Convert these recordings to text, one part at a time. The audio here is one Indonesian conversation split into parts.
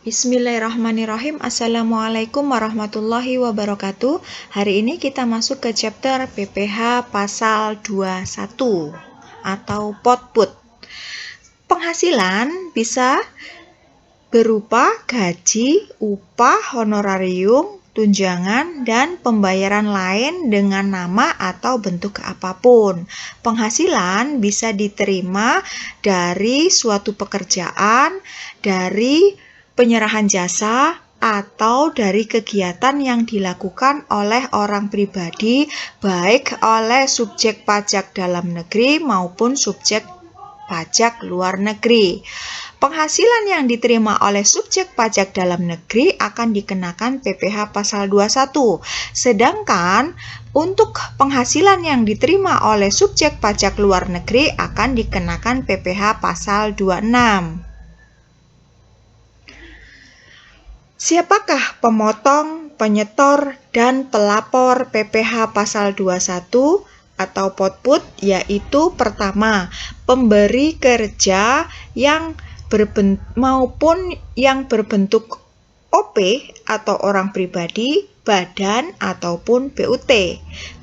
Bismillahirrahmanirrahim. Assalamualaikum warahmatullahi wabarakatuh. Hari ini kita masuk ke chapter PPh pasal 21 atau potput. Penghasilan bisa berupa gaji, upah, honorarium, tunjangan, dan pembayaran lain dengan nama atau bentuk apapun. Penghasilan bisa diterima dari suatu pekerjaan, dari penyerahan jasa, atau dari kegiatan yang dilakukan oleh orang pribadi, baik oleh subjek pajak dalam negeri maupun subjek pajak luar negeri. Penghasilan yang diterima oleh subjek pajak dalam negeri akan dikenakan PPh pasal 21. Sedangkan untuk penghasilan yang diterima oleh subjek pajak luar negeri akan dikenakan PPh pasal 26. Siapakah pemotong, penyetor, dan pelapor PPh pasal 21 atau potput? Yaitu pertama, pemberi kerja yang maupun yang berbentuk OP atau orang pribadi, badan, ataupun BUT.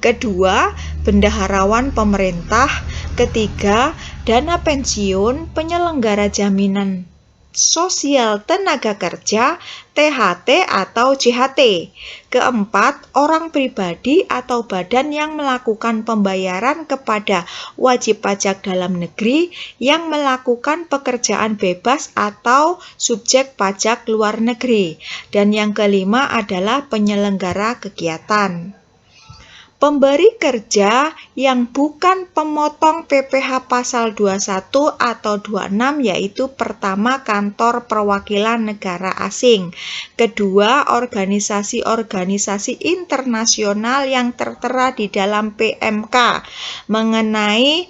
Kedua, bendaharawan pemerintah. Ketiga, dana pensiun, penyelenggara jaminan sosial tenaga kerja, THT atau JHT. Keempat, orang pribadi atau badan yang melakukan pembayaran kepada wajib pajak dalam negeri yang melakukan pekerjaan bebas atau subjek pajak luar negeri. Dan yang kelima adalah penyelenggara kegiatan. Pemberi kerja yang bukan pemotong PPh pasal 21 atau 26 yaitu pertama kantor perwakilan negara asing, kedua organisasi-organisasi internasional yang tertera di dalam PMK mengenai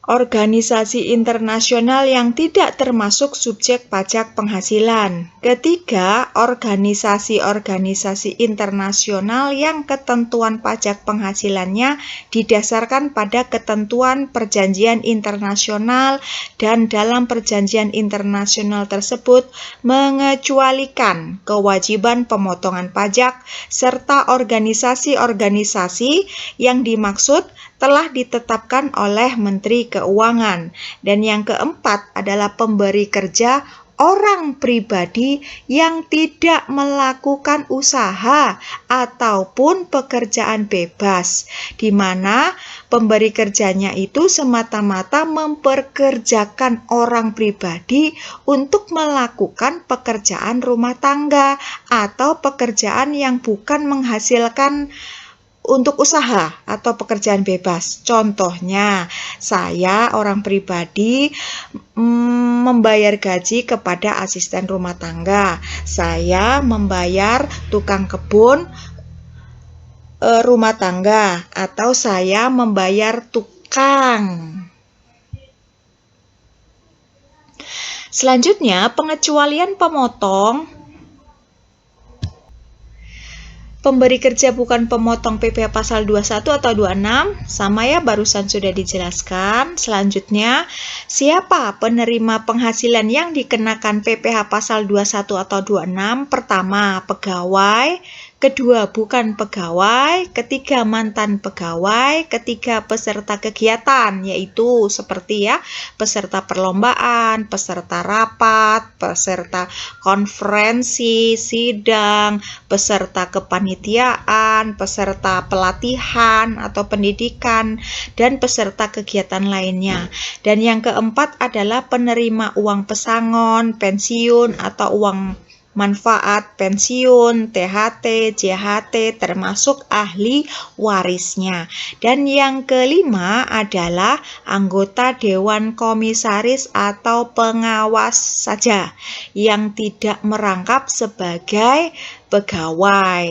organisasi internasional yang tidak termasuk subjek pajak penghasilan. Ketiga, organisasi-organisasi internasional yang ketentuan pajak penghasilannya didasarkan pada ketentuan perjanjian internasional dan dalam perjanjian internasional tersebut mengecualikan kewajiban pemotongan pajak serta organisasi-organisasi yang dimaksud telah ditetapkan oleh Menteri Keuangan. Dan yang keempat adalah pemberi kerja orang pribadi yang tidak melakukan usaha ataupun pekerjaan bebas, di mana pemberi kerjanya itu semata-mata memperkerjakan orang pribadi untuk melakukan pekerjaan rumah tangga atau pekerjaan yang bukan menghasilkan untuk usaha atau pekerjaan bebas. Contohnya, saya orang pribadi membayar gaji kepada asisten rumah tangga. Saya membayar tukang kebun rumah tangga, atau saya membayar tukang. Selanjutnya, pengecualian pemotong. Pemberi kerja bukan pemotong PPh pasal 21 atau 26, sama ya barusan sudah dijelaskan. Selanjutnya, siapa penerima penghasilan yang dikenakan PPh pasal 21 atau 26? Pertama, pegawai. Kedua, bukan pegawai. Ketiga, mantan pegawai. Ketiga, peserta kegiatan, yaitu seperti peserta perlombaan, peserta rapat, peserta konferensi, sidang, peserta kepanitiaan, peserta pelatihan atau pendidikan, dan peserta kegiatan lainnya. Dan yang keempat adalah penerima uang pesangon, pensiun, atau uang manfaat pensiun, THT, JHT, termasuk ahli warisnya. Dan yang kelima adalah anggota Dewan Komisaris atau pengawas saja yang tidak merangkap sebagai pegawai.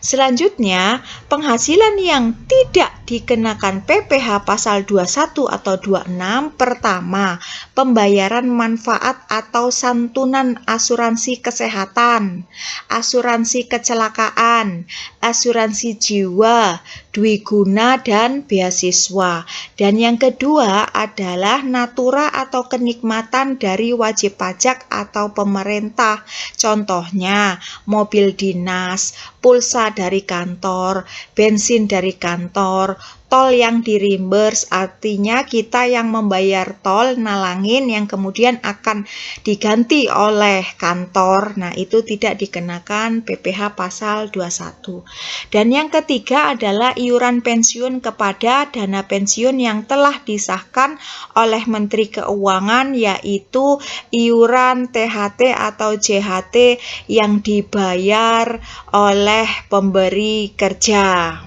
Selanjutnya, penghasilan yang tidak dikenakan PPh pasal 21 atau 26, pertama, pembayaran manfaat atau santunan asuransi kesehatan, asuransi kecelakaan, asuransi jiwa, dwiguna, dan beasiswa. Dan yang kedua adalah natura atau kenikmatan dari wajib pajak atau pemerintah. Contohnya, mobil dinas, pulsa dari kantor, bensin dari kantor, tol yang di-reimburse, artinya kita yang membayar tol nalangin yang kemudian akan diganti oleh kantor. Nah, itu tidak dikenakan PPh pasal 21. Dan yang ketiga adalah iuran pensiun kepada dana pensiun yang telah disahkan oleh Menteri Keuangan, yaitu iuran THT atau JHT yang dibayar oleh pemberi kerja.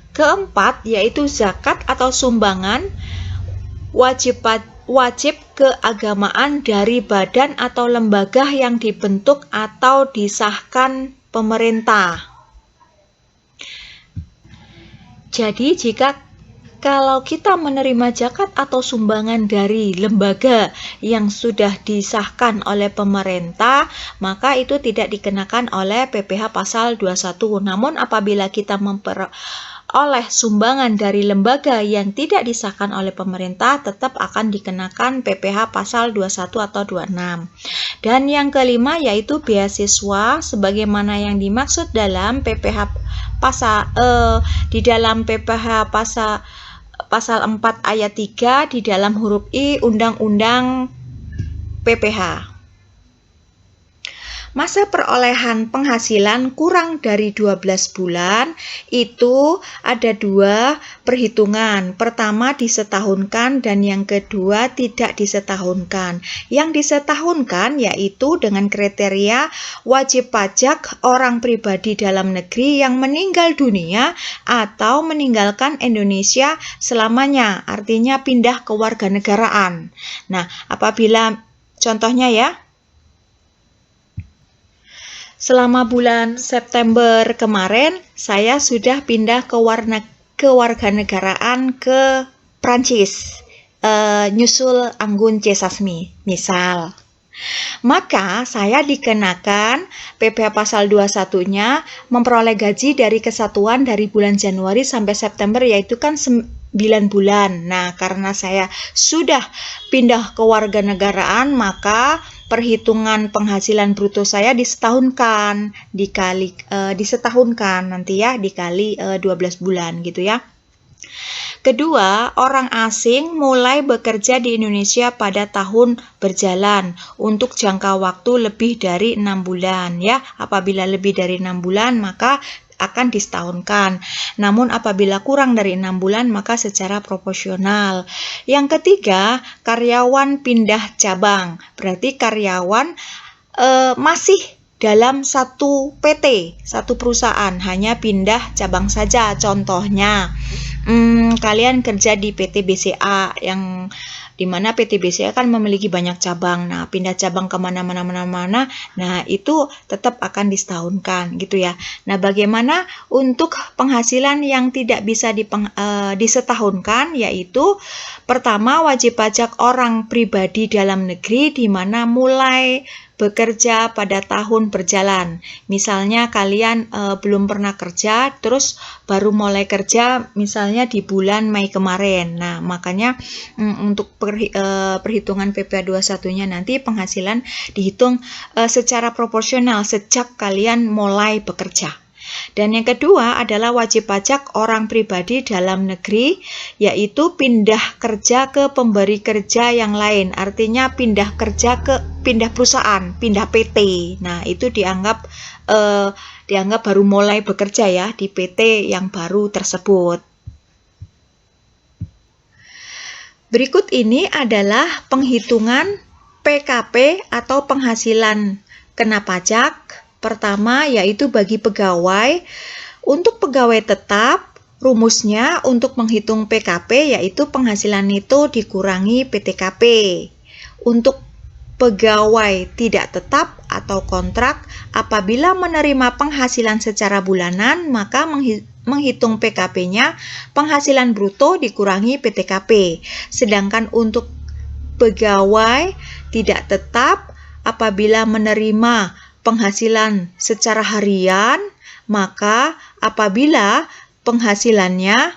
Keempat, yaitu zakat atau sumbangan wajib keagamaan dari badan atau lembaga yang dibentuk atau disahkan pemerintah. Jadi, kalau kita menerima zakat atau sumbangan dari lembaga yang sudah disahkan oleh pemerintah, maka itu tidak dikenakan oleh PPh pasal 21. Namun apabila kita oleh sumbangan dari lembaga yang tidak disahkan oleh pemerintah, tetap akan dikenakan PPh pasal 21 atau 26. Dan yang kelima yaitu beasiswa, sebagaimana yang dimaksud dalam PPh pasal di dalam PPh pasal 4 ayat 3 di dalam huruf I Undang-Undang PPh. Masa perolehan penghasilan kurang dari 12 bulan itu ada dua perhitungan. Pertama disetahunkan dan yang kedua tidak disetahunkan. Yang disetahunkan yaitu dengan kriteria wajib pajak orang pribadi dalam negeri yang meninggal dunia atau meninggalkan Indonesia selamanya, artinya pindah kewarganegaraan. Nah, apabila contohnya ya, selama bulan September kemarin, saya sudah pindah kewarganegaraan ke Prancis, nyusul Anggun C. Sasmi, misal. Maka saya dikenakan PPh pasal 21-nya memperoleh gaji dari kesatuan dari bulan Januari sampai September, yaitu kan 9 bulan. Nah, karena saya sudah pindah kewarganegaraan, maka perhitungan penghasilan bruto saya disetahunkan, disetahunkan nanti ya, dikali 12 bulan gitu ya. Kedua, orang asing mulai bekerja di Indonesia pada tahun berjalan untuk jangka waktu lebih dari 6 bulan ya. Apabila lebih dari 6 bulan maka akan disetahunkan. Namun apabila kurang dari 6 bulan maka secara proporsional. Yang ketiga, karyawan pindah cabang. Berarti karyawan masih dalam satu PT, satu perusahaan, hanya pindah cabang saja. Contohnya, kalian kerja di PT BCA yang dimana PT BCA kan memiliki banyak cabang. Nah, pindah cabang kemana-mana, nah itu tetap akan disetahunkan gitu ya. Nah, bagaimana untuk penghasilan yang tidak bisa disetahunkan, yaitu pertama wajib pajak orang pribadi dalam negeri di mana mulai bekerja pada tahun berjalan. Misalnya kalian belum pernah kerja, terus baru mulai kerja misalnya di bulan Mei kemarin. Nah, makanya untuk perhitungan PPh 21-nya nanti penghasilan dihitung secara proporsional sejak kalian mulai bekerja. Dan yang kedua adalah wajib pajak orang pribadi dalam negeri, yaitu pindah kerja ke pemberi kerja yang lain. Artinya pindah perusahaan, pindah PT. Nah, itu dianggap baru mulai bekerja ya di PT yang baru tersebut. Berikut ini adalah penghitungan PKP atau penghasilan kena pajak. Pertama yaitu bagi pegawai. Untuk pegawai tetap, rumusnya untuk menghitung PKP yaitu penghasilan itu dikurangi PTKP. Untuk pegawai tidak tetap atau kontrak, apabila menerima penghasilan secara bulanan, maka menghitung PKP-nya penghasilan bruto dikurangi PTKP. Sedangkan untuk pegawai tidak tetap, apabila menerima penghasilan secara harian, maka apabila penghasilannya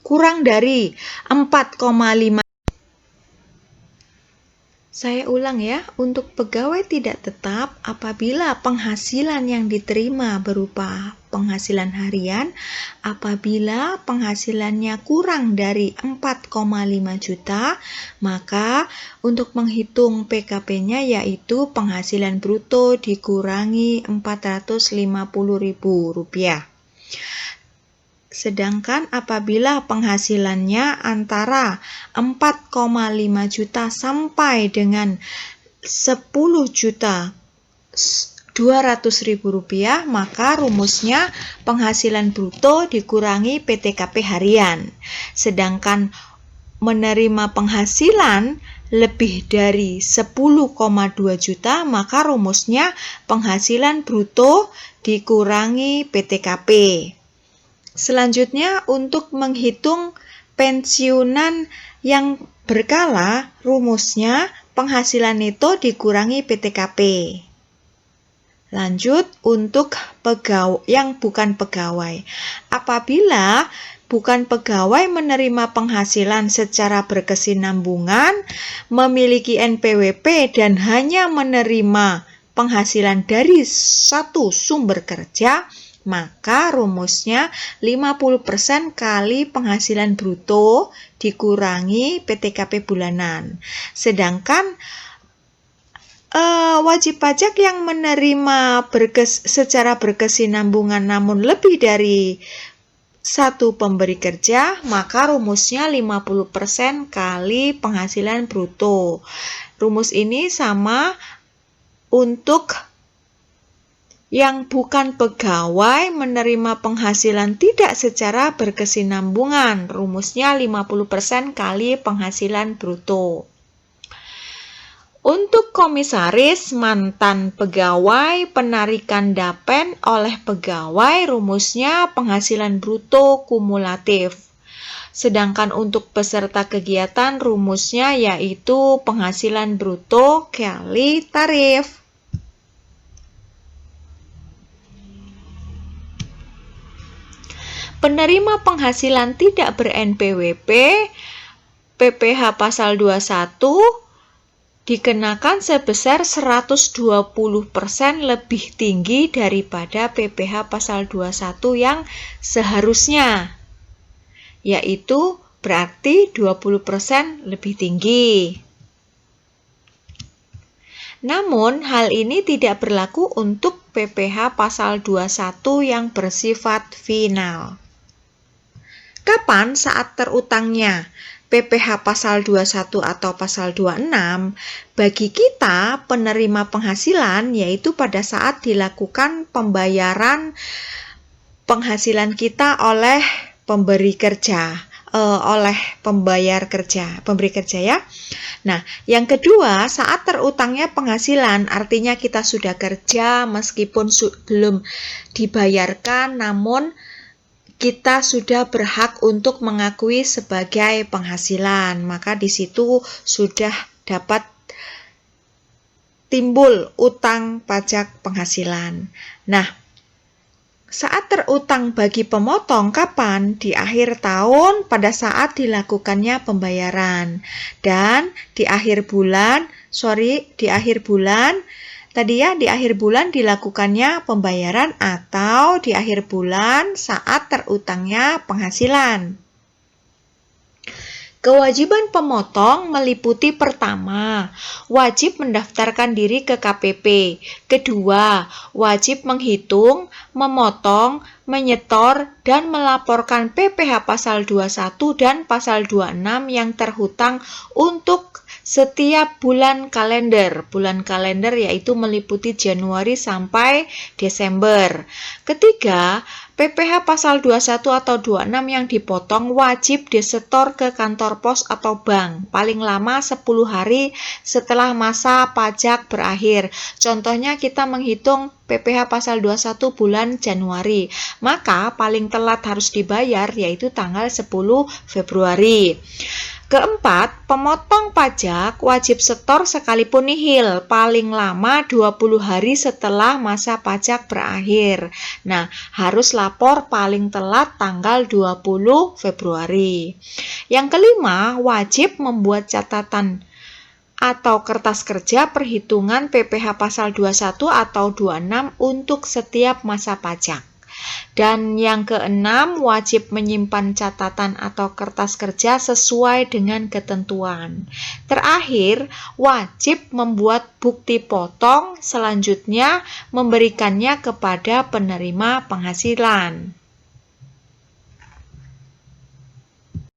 kurang dari 4,5. Saya ulang ya, untuk pegawai tidak tetap, apabila penghasilan yang diterima berupa penghasilan harian, apabila penghasilannya kurang dari 4,5 juta, maka untuk menghitung PKP-nya yaitu penghasilan bruto dikurangi Rp450.000. Sedangkan apabila penghasilannya antara 4,5 juta sampai dengan 10.200.000 rupiah, maka rumusnya penghasilan bruto dikurangi PTKP harian. Sedangkan menerima penghasilan lebih dari 10,2 juta, maka rumusnya penghasilan bruto dikurangi PTKP. Selanjutnya, untuk menghitung pensiunan yang berkala, rumusnya penghasilan neto dikurangi PTKP. Lanjut, untuk pegawai yang bukan pegawai. Apabila bukan pegawai menerima penghasilan secara berkesinambungan, memiliki NPWP dan hanya menerima penghasilan dari satu sumber kerja, maka rumusnya 50% kali penghasilan bruto dikurangi PTKP bulanan. Sedangkan wajib pajak yang menerima secara berkesinambungan namun lebih dari satu pemberi kerja, maka rumusnya 50% kali penghasilan bruto. Rumus ini sama untuk yang bukan pegawai menerima penghasilan tidak secara berkesinambungan. Rumusnya 50% kali penghasilan bruto. Untuk komisaris mantan pegawai penarikan dapen oleh pegawai, rumusnya penghasilan bruto kumulatif. Sedangkan untuk peserta kegiatan, rumusnya yaitu penghasilan bruto kali tarif. Penerima penghasilan tidak ber-NPWP, PPh pasal 21 dikenakan sebesar 120% lebih tinggi daripada PPh pasal 21 yang seharusnya, yaitu berarti 20% lebih tinggi. Namun, hal ini tidak berlaku untuk PPh pasal 21 yang bersifat final. Kapan saat terutangnya PPh pasal 21 atau pasal 26? Bagi kita penerima penghasilan, yaitu pada saat dilakukan pembayaran penghasilan kita oleh pemberi kerja, oleh pemberi kerja ya. Nah, yang kedua, saat terutangnya penghasilan, artinya kita sudah kerja meskipun belum dibayarkan, namun kita sudah berhak untuk mengakui sebagai penghasilan, maka di situ sudah dapat timbul utang pajak penghasilan. Nah, saat terutang bagi pemotong kapan? Di akhir tahun pada saat dilakukannya pembayaran. Dan di akhir bulan dilakukannya pembayaran atau di akhir bulan saat terutangnya penghasilan. Kewajiban pemotong meliputi pertama, wajib mendaftarkan diri ke KPP. Kedua, wajib menghitung, memotong, menyetor, dan melaporkan PPh pasal 21 dan pasal 26 yang terhutang untuk setiap bulan kalender. Bulan kalender yaitu meliputi Januari sampai Desember. Ketiga, PPh pasal 21 atau 26 yang dipotong wajib disetor ke kantor pos atau bank paling lama 10 hari setelah masa pajak berakhir. Contohnya kita menghitung PPh pasal 21 bulan Januari, maka paling telat harus dibayar yaitu tanggal 10 Februari. Keempat, pemotong pajak wajib setor sekalipun nihil paling lama 20 hari setelah masa pajak berakhir. Nah, harus lapor paling telat tanggal 20 Februari. Yang kelima, wajib membuat catatan atau kertas kerja perhitungan PPh pasal 21 atau 26 untuk setiap masa pajak. Dan yang keenam, wajib menyimpan catatan atau kertas kerja sesuai dengan ketentuan. Terakhir, wajib membuat bukti potong, selanjutnya memberikannya kepada penerima penghasilan.